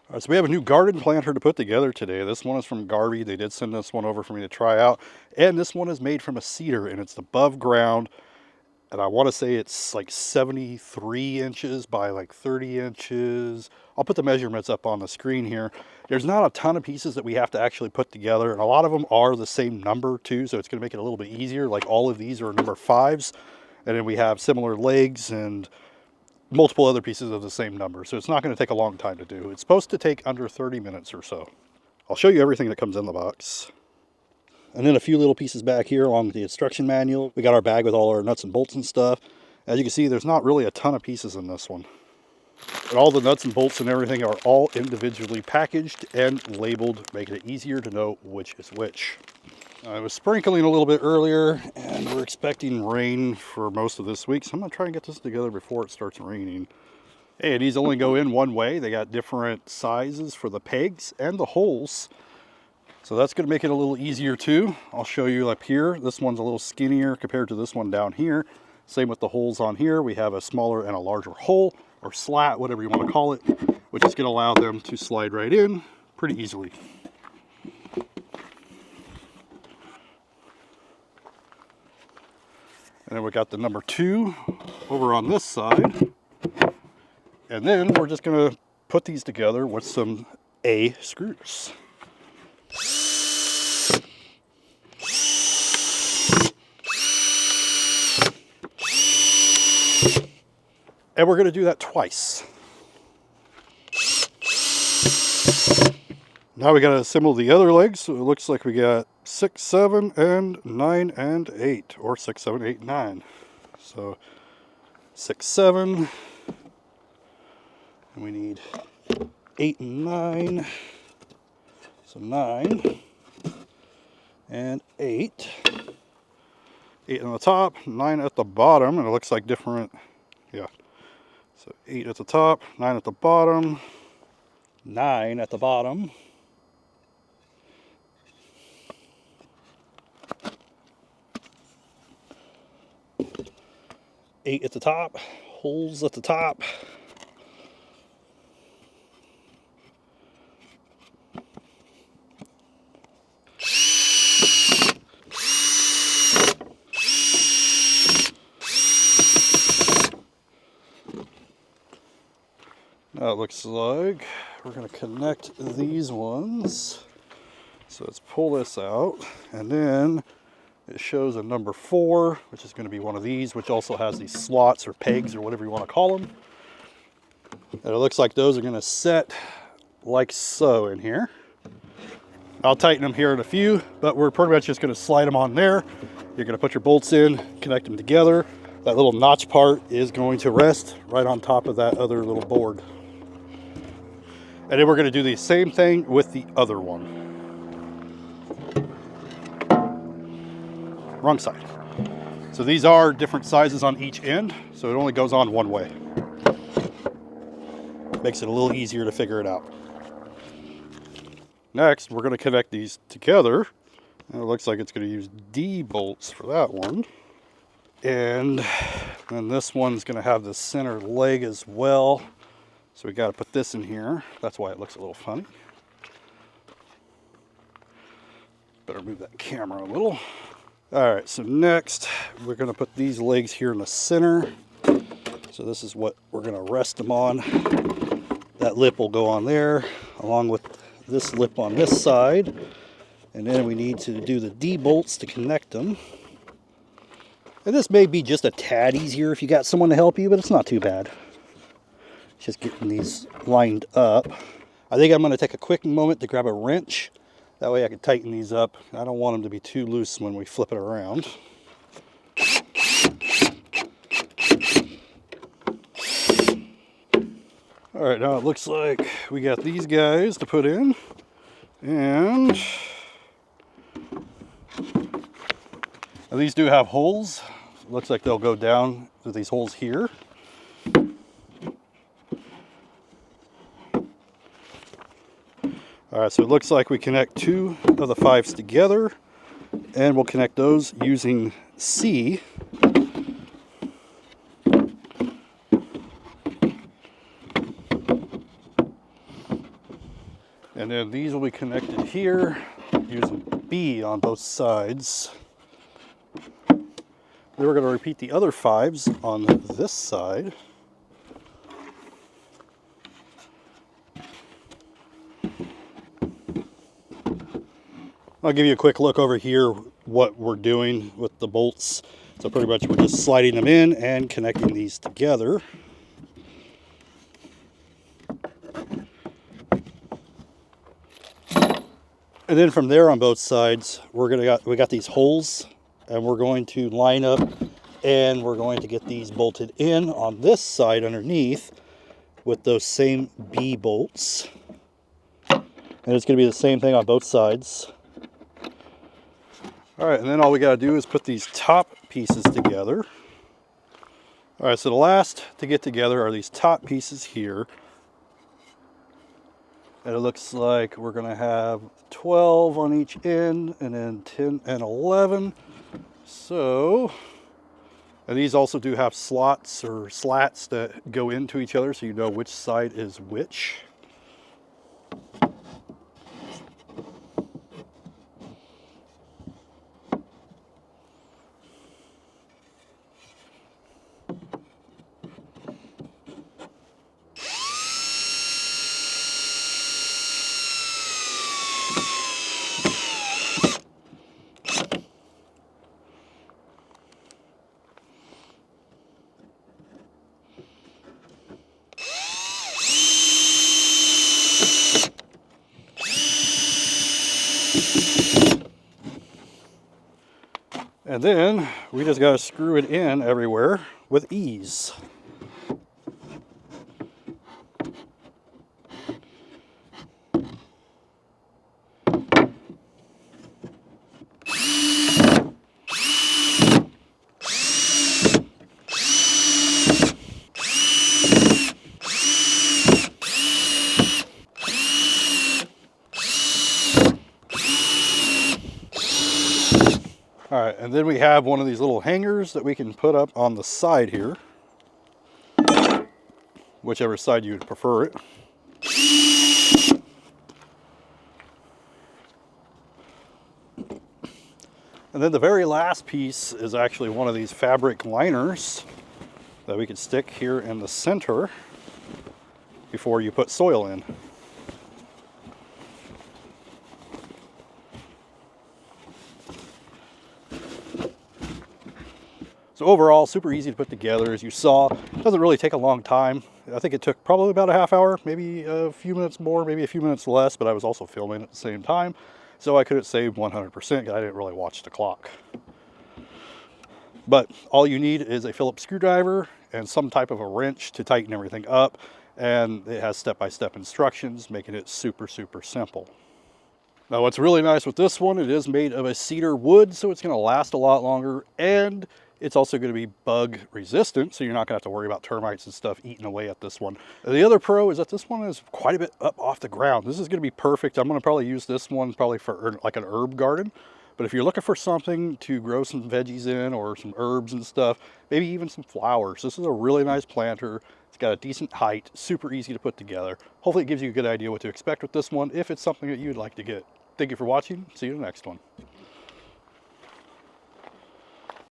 All right, so we have a new garden planter to put together today. This one is from Garvee. They did send this one over for me to try out. And this one is made from a cedar, and it's above ground. And I want to say it's like 73 inches by like 30 inches. I'll put the measurements up on the screen here. There's not a ton of pieces that we have to actually put together, and a lot of them are the same number too, so it's going to make it a little bit easier. Like all of these are number 5s, and then we have similar legs and multiple other pieces of the same number, so it's not going to take a long time to do. It's supposed to take under 30 minutes or so. I'll show you everything that comes in the box. And then a few little pieces back here along with the instruction manual. We got our bag with all our nuts and bolts and stuff. As you can see, there's not really a ton of pieces in this one. And all the nuts and bolts and everything are all individually packaged and labeled, making it easier to know which is which. It was sprinkling a little bit earlier, and we're expecting rain for most of this week, so I'm going to try and get this together before it starts raining. Hey, these only go in one way. They got different sizes for the pegs and the holes, so that's going to make it a little easier too. I'll show you up here. This one's a little skinnier compared to this one down here. Same with the holes on here. We have a smaller and a larger hole, or slat, whatever you want to call it, which is going to allow them to slide right in pretty easily. And then we got the number 2 over on this side. And then we're just going to put these together with some A screws. And we're going to do that twice. Now we got to assemble the other legs. So it looks like we got 6, 7, and 9, and 8. Or 6, 7, 8, 9. So 6, 7. And we need 8 and 9. So 9. And 8. 8 on the top, 9 at the bottom. And it looks like different, yeah. So 8 at the top, 9 at the bottom. 9 at the bottom. 8 at the top, holes at the top. Now it looks like we're going to connect these ones. So let's pull this out, and then it shows a number 4, which is going to be one of these, which also has these slots or pegs or whatever you want to call them. And it looks like those are going to set like so in here. I'll tighten them here in a few, but we're pretty much just going to slide them on there. You're going to put your bolts in, connect them together. That little notch part is going to rest right on top of that other little board. And then we're going to do the same thing with the other one. Wrong side. So these are different sizes on each end, so it only goes on one way. Makes it a little easier to figure it out. Next, we're going to connect these together. And it looks like it's going to use D bolts for that one. And then this one's going to have the center leg as well. So we got to put this in here. That's why it looks a little funny. Better move that camera a little. All right, so next we're going to put these legs here in the center. So this is what we're going to rest them on. That lip will go on there, along with this lip on this side. And then we need to do the D bolts to connect them. And this may be just a tad easier if you got someone to help you, but it's not too bad. Just getting these lined up. I think I'm going to take a quick moment to grab a wrench. That way I can tighten these up. I don't want them to be too loose when we flip it around. All right, now it looks like we got these guys to put in. And these do have holes. It looks like they'll go down through these holes here. All right, so it looks like we connect 2 of the 5s together, and we'll connect those using C. And then these will be connected here using B on both sides. Then we're going to repeat the other 5s on this side. I'll give you a quick look over here what we're doing with the bolts. So pretty much we're just sliding them in and connecting these together. And then from there on both sides, we got these holes, and we're going to line up, and we're going to get these bolted in on this side underneath with those same B bolts. And it's going to be the same thing on both sides. All right, and then all we got to do is put these top pieces together. All right, so the last to get together are these top pieces here. And it looks like we're going to have 12 on each end, and then 10 and 11. So, and these also do have slots or slats that go into each other so you know which side is which. And then we just got to screw it in everywhere with ease. All right, and then we have one of these little hangers that we can put up on the side here, whichever side you would prefer it. And then the very last piece is actually one of these fabric liners that we could stick here in the center before you put soil in. So overall, super easy to put together. As you saw, it doesn't really take a long time. I think it took probably about a half hour, maybe a few minutes more, maybe a few minutes less, but I was also filming at the same time. So I couldn't say 100% because I didn't really watch the clock. But all you need is a Phillips screwdriver and some type of a wrench to tighten everything up. And it has step-by-step instructions, making it super, super simple. Now what's really nice with this one, it is made of a cedar wood, so it's going to last a lot longer, and it's also going to be bug resistant, so you're not going to have to worry about termites and stuff eating away at this one. The other pro is that this one is quite a bit up off the ground. This is going to be perfect. I'm going to probably use this one probably for like an herb garden. But if you're looking for something to grow some veggies in or some herbs and stuff, maybe even some flowers, this is a really nice planter. It's got a decent height, super easy to put together. Hopefully it gives you a good idea what to expect with this one if it's something that you'd like to get. Thank you for watching. See you in the next one.